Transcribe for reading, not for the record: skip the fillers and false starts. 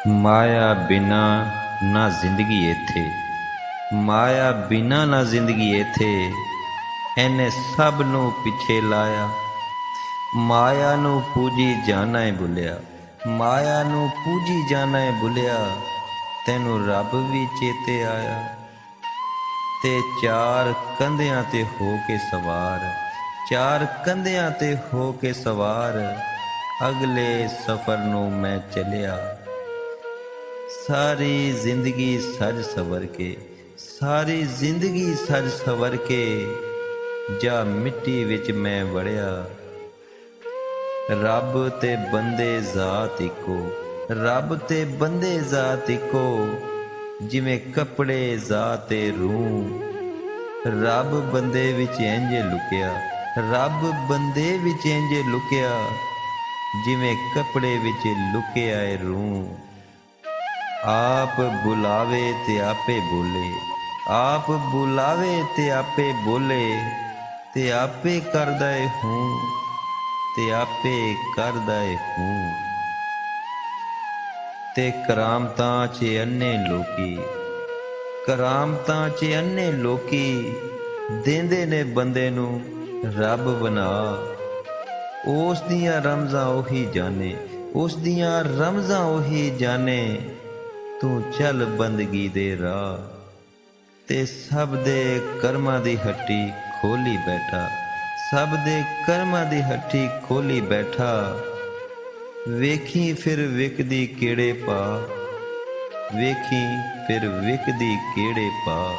ਮਾਇਆ ਬਿਨਾ ਨਾ ਜ਼ਿੰਦਗੀ ਏਥੇ, ਮਾਇਆ ਬਿਨਾ ਨਾ ਜ਼ਿੰਦਗੀ ਏਥੇ, ਇਹਨੇ ਸਭ ਨੂੰ ਪਿੱਛੇ ਲਾਇਆ। ਮਾਇਆ ਨੂੰ ਪੂਜੀ ਜਾਣਾ ਏ ਭੁੱਲਿਆ, ਮਾਇਆ ਨੂੰ ਪੂਜੀ ਜਾਣਾ ਏ ਭੁੱਲਿਆ, ਤੈਨੂੰ ਰੱਬ ਵੀ ਚੇਤੇ ਆਇਆ। ਤੇ ਚਾਰ ਕੰਧਿਆਂ ਤੇ ਹੋ ਕੇ ਸਵਾਰ, ਚਾਰ ਕੰਧਿਆਂ ਤੇ ਹੋ ਕੇ ਸਵਾਰ, ਅਗਲੇ ਸਫ਼ਰ ਨੂੰ ਮੈਂ ਚੱਲਿਆ। ਸਾਰੀ ਜ਼ਿੰਦਗੀ ਸਜ ਸਵਰ ਕੇ, ਸਾਰੀ ਜ਼ਿੰਦਗੀ ਸਜ ਸਵਰ ਕੇ, ਜਾ ਮਿੱਟੀ ਵਿੱਚ ਮੈਂ ਵੜਿਆ। ਰੱਬ ਤੇ ਬੰਦੇ ਜ਼ਾਤ ਇੱਕੋ, ਰੱਬ ਤੇ ਬੰਦੇ ਜ਼ਾਤ ਇੱਕੋ, ਜਿਵੇਂ ਕੱਪੜੇ ਜ਼ਾਤ ਤੇ ਰੂਹ। ਰੱਬ ਬੰਦੇ ਵਿੱਚ ਇੰਝ ਲੁਕਿਆ, ਰੱਬ ਬੰਦੇ ਵਿੱਚ ਇੰਝ ਲੁਕਿਆ, ਜਿਵੇਂ ਕੱਪੜੇ ਵਿੱਚ ਲੁਕਿਆ ਏ ਰੂਹ। ਆਪ ਬੁਲਾਵੇ ਤੇ ਆਪੇ ਬੋਲੇ, ਆਪ ਬੁਲਾਵੇ ਤੇ ਆਪੇ ਬੋਲੇ, ਤੇ ਆਪੇ ਕਰਦਾ ਏ ਹੂੰ, ਤੇ ਆਪੇ ਕਰਦਾ ਏ ਹੂੰ। ਤੇ ਕਰਾਮਤਾਂ 'ਚ ਅੰਨੇ ਲੋਕੀ, ਕਰਾਮਤਾਂ 'ਚ ਅੰਨੇ ਲੋਕੀ, ਦੇਂਦੇ ਨੇ ਬੰਦੇ ਨੂੰ ਰੱਬ ਬਣਾ। ਉਸ ਦੀਆਂ ਰਮਜ਼ਾਂ ਉਹੀ ਜਾਣੇ, ਉਸ ਦੀਆਂ ਰਮਜ਼ਾਂ ਉਹੀ ਜਾਣੇ, ਤੂੰ ਚੱਲ ਬੰਦਗੀ ਦੇ ਰਾਹ। ਤੇ ਸਭ ਦੇ ਕਰਮਾਂ ਦੀ ਹੱਟੀ ਖੋਲੀ ਬੈਠਾ, ਸਭ ਦੇ ਕਰਮਾਂ ਦੀ ਹੱਟੀ ਖੋਲੀ ਬੈਠਾ, ਵੇਖੀ ਫਿਰ ਵਿਕਦੀ ਕਿਹੜੇ ਪਾ, ਵੇਖੀ ਫਿਰ ਵਿਕਦੀ ਕਿਹੜੇ ਪਾ।